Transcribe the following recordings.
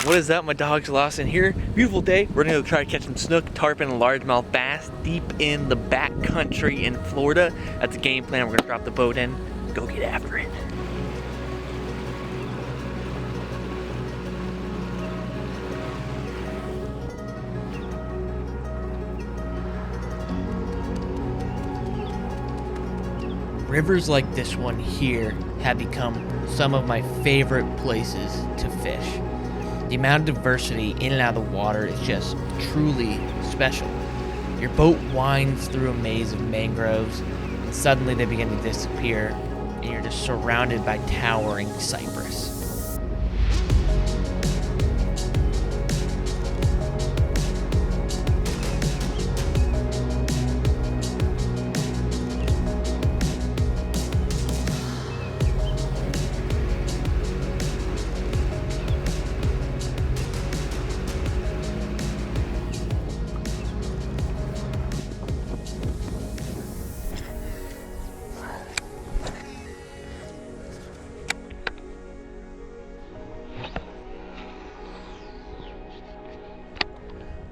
What is up, my dogs? Lawson here. Beautiful day. We're gonna go try to catch some snook, tarpon, and largemouth bass deep in the backcountry in Florida. That's the game plan. We're gonna drop the boat in, go get after it. Rivers like this one here have become some of my favorite places to fish. The amount of diversity in and out of the water is just truly special. Your boat winds through a maze of mangroves, and suddenly they begin to disappear, and you're just surrounded by towering cypress.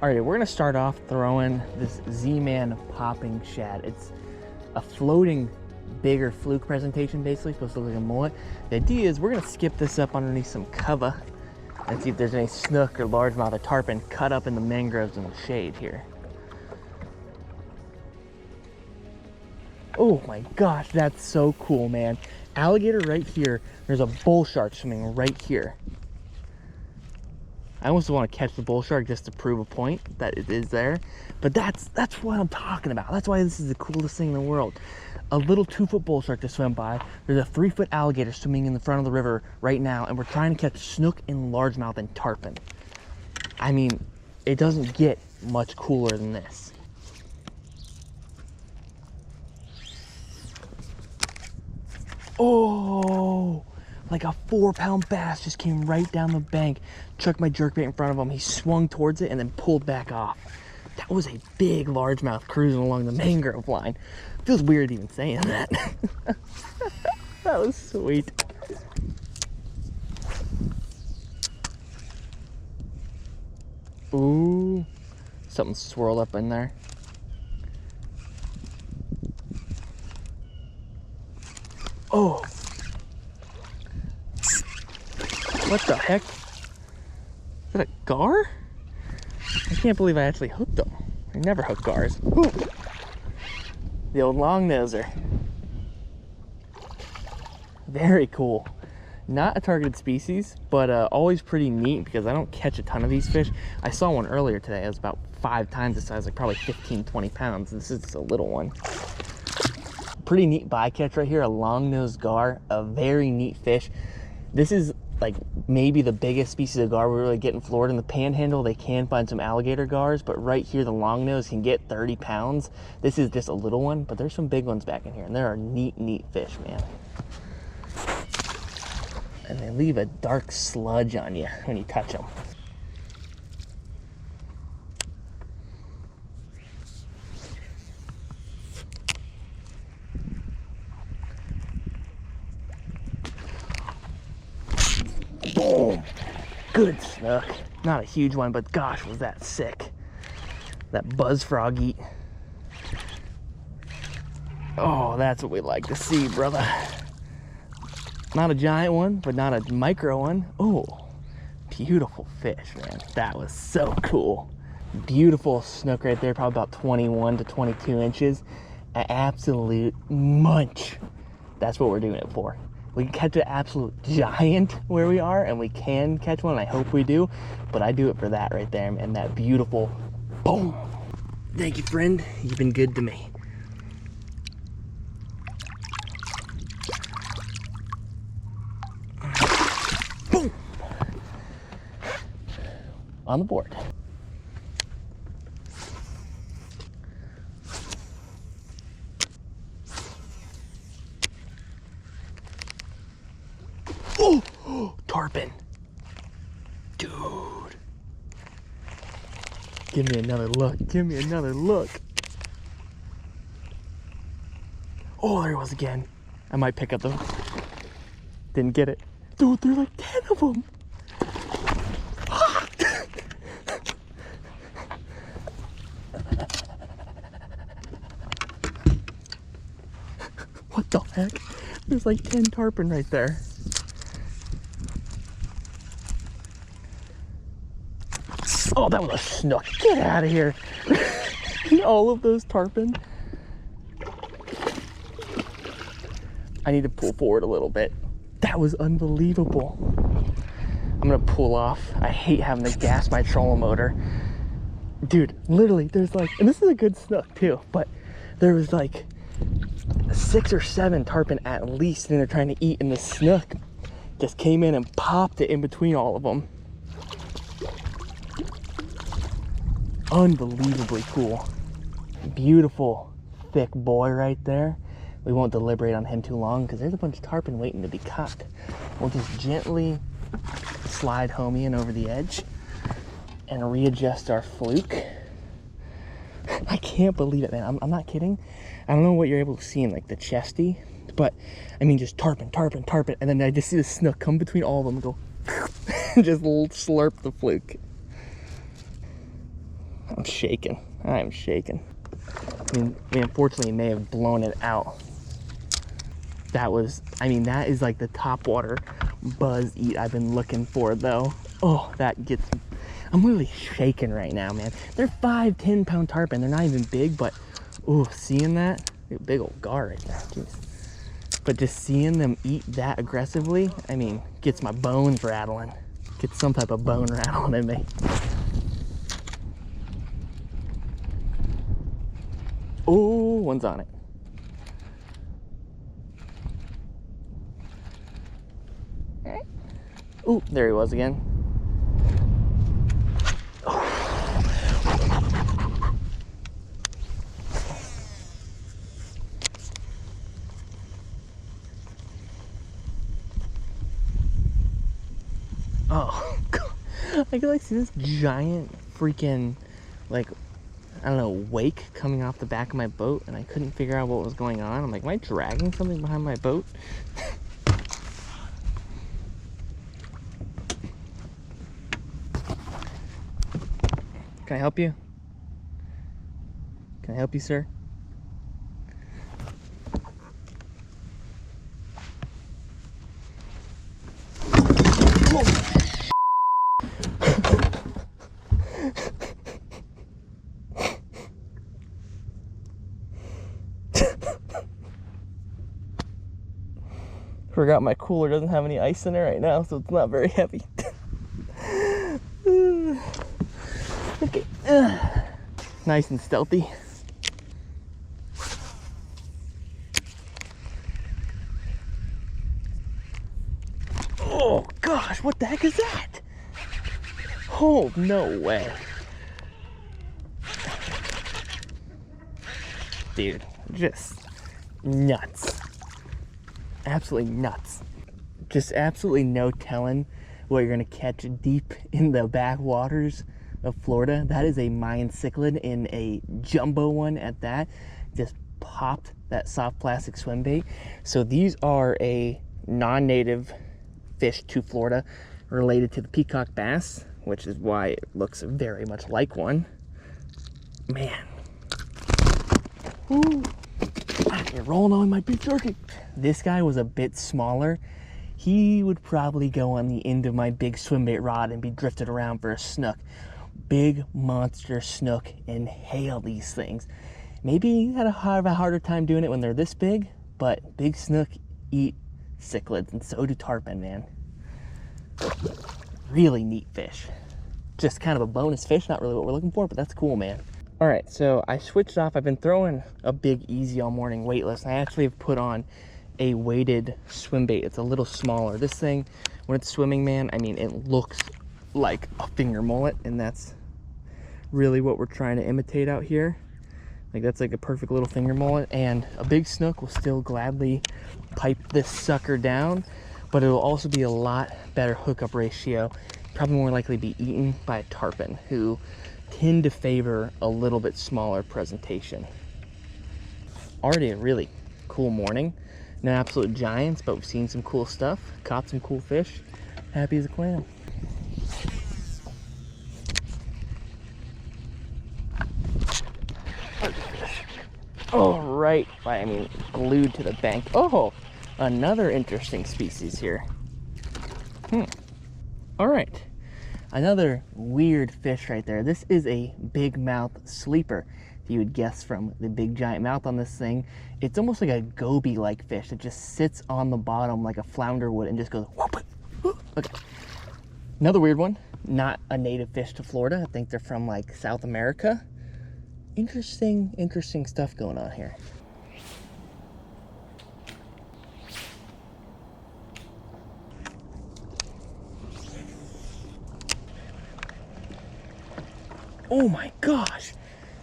All right, we're gonna start off throwing this Z-Man popping shad. It's a floating, bigger fluke presentation, basically, supposed to look like a mullet. The idea is we're gonna skip this up underneath some cover and see if there's any snook or largemouth or tarpon cut up in the mangroves in the shade here. Oh my gosh, that's so cool, man. Alligator right here. There's a bull shark swimming right here. I almost want to catch the bull shark just to prove a point that it is there. But that's what I'm talking about. That's why this is the coolest thing in the world. A little 2-foot bull shark to swim by. There's a 3-foot alligator swimming in the front of the river right now, and we're trying to catch snook and largemouth and tarpon. I mean, it doesn't get much cooler than this. Oh! Like a 4-pound bass just came right down the bank, chucked my jerkbait in front of him. He swung towards it and then pulled back off. That was a big largemouth cruising along the mangrove line. Feels weird even saying that. That was sweet. Ooh, something swirled up in there. Oh. What the heck? Is that a gar? I can't believe I actually hooked them. I never hook gars. Ooh. The old long noser. Very cool. Not a targeted species, but always pretty neat because I don't catch a ton of these fish. I saw one earlier today. It was about 5 times the size, like probably 15, 20 pounds. This is a little one. Pretty neat bycatch right here, a long-nosed gar, a very neat fish. This is like maybe the biggest species of gar we really get in Florida. In the Panhandle, they can find some alligator gars, but right here, the long nose can get 30 pounds. This is just a little one, but there's some big ones back in here, and there are neat fish, man. And they leave a dark sludge on you when you touch them. Boom! Good snook. Not a huge one, but gosh, was that sick. That buzz frog eat. Oh, that's what we like to see, brother. Not a giant one, but not a micro one. Oh, beautiful fish, man. That was so cool. Beautiful snook right there, probably about 21 to 22 inches. An absolute munch. That's what we're doing it for. We can catch an absolute giant where we are, and we can catch one, I hope we do, but I do it for that right there, and that beautiful boom. Thank you, friend. You've been good to me. Boom. On the board. Oh, tarpon. Dude. Give me another look. Give me another look. Oh, there it was again. I might pick up the... Didn't get it. Dude, there are like 10 of them. heck? There's like 10 tarpon right there. Oh, that was a snook. Get out of here. All of those tarpon. I need to pull forward a little bit. That was unbelievable. I'm gonna pull off. I hate having to gas my trolling motor. Dude, literally, there's like, and this is a good snook too, but there was like 6 or 7 tarpon at least, and they're trying to eat, and the snook just came in and popped it in between all of them. Unbelievably cool. Beautiful, thick boy right there. We won't deliberate on him too long because there's a bunch of tarpon waiting to be caught. We'll just gently slide homie in over the edge and readjust our fluke. I can't believe it, man. I'm not kidding. I don't know what you're able to see in like the chesty, but I mean just tarpon, tarpon, tarpon, and then I just see the snook come between all of them and go and just slurp the fluke. I'm shaking. I'm shaking. I mean, we unfortunately may have blown it out. That was, I mean, that is like the top water buzz eat I've been looking for though. Oh, that gets, I'm literally shaking right now, man. They're 5-10 pound tarpon. They're not even big, but oh, seeing that, big old gar right there. Jeez. But just seeing them eat that aggressively, I mean, gets my bones rattling. Gets some type of bone rattling in me. Oh, one's on it. Oh, there he was again. Oh, God. I could like see this giant freaking, like, I don't know, wake coming off the back of my boat, and I couldn't figure out what was going on. I'm like, am I dragging something behind my boat? Can I help you? Can I help you, sir? Forgot my cooler doesn't have any ice in it right now, so it's not very heavy. Okay. Nice and stealthy. Oh gosh, what the heck is that? Oh, no way. Dude, just nuts. Absolutely nuts. Just absolutely no telling what you're gonna catch deep in the backwaters of Florida. That is a Mayan cichlid in a jumbo one at that. Just popped that soft plastic swim bait. So these are a non-native fish to Florida related to the peacock bass, which is why it looks very much like one. Man. Ooh. You're rolling on my big turkey. This guy was a bit smaller. He would probably go on the end of my big swim bait rod and be drifted around for a snook. Big monster snook inhale these things. Maybe you gotta have a harder time doing it when they're this big, but big snook eat cichlids, and so do tarpon, man. Really neat fish. Just kind of a bonus fish, not really what we're looking for, but that's cool, man. All right, so I switched off. I've been throwing a big easy all morning weightless. I actually have put on a weighted swim bait. It's a little smaller. This thing, when it's swimming, man, I mean, it looks like a finger mullet, and that's really what we're trying to imitate out here. Like, that's like a perfect little finger mullet, and a big snook will still gladly pipe this sucker down, but it'll also be a lot better hookup ratio. Probably more likely to be eaten by a tarpon, who tend to favor a little bit smaller presentation. Already a really cool morning. No absolute giants, but we've seen some cool stuff, caught some cool fish. Happy as a clam. All right. right, I mean, glued to the bank. Oh, another interesting species here. All right, another weird fish right there. This is a big mouth sleeper. If you would guess from the big giant mouth on this thing, it's almost like a goby-like fish that just sits on the bottom like a flounder would and just goes whoop, whoop. Okay. Another weird one, not a native fish to Florida. I think they're from like South America. Interesting stuff going on here. Oh my gosh,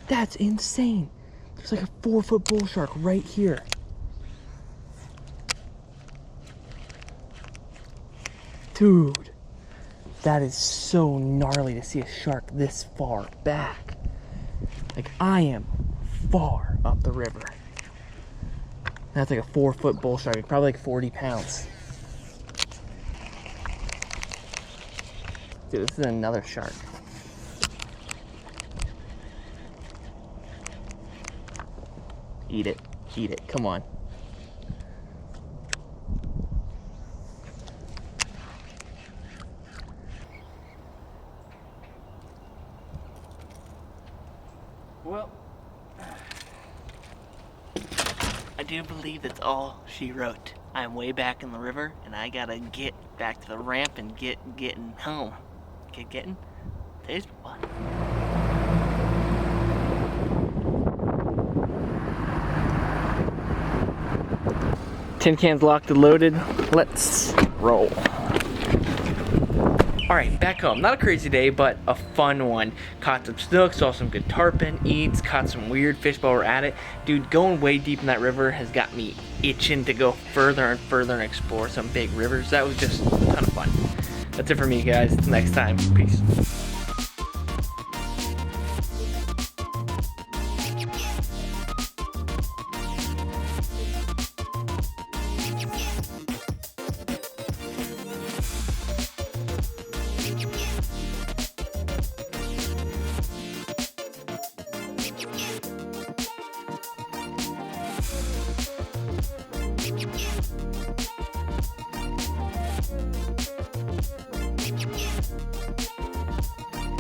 that's insane. There's like a 4-foot bull shark right here. Dude, that is so gnarly to see a shark this far back. Like, I am far up the river. That's like a 4-foot bull shark, probably like 40 pounds. Dude, this is another shark. Eat it, come on. Well, I do believe that's all she wrote. I'm way back in the river, and I gotta get back to the ramp and getting home. Getting? Today's what? Tin cans locked and loaded. Let's roll. All right, back home. Not a crazy day, but a fun one. Caught some snook, saw some good tarpon, eats, caught some weird fish while we're at it. Dude, going way deep in that river has got me itching to go further and further and explore some big rivers. That was just a ton of fun. That's it for me, guys. Till next time. Peace.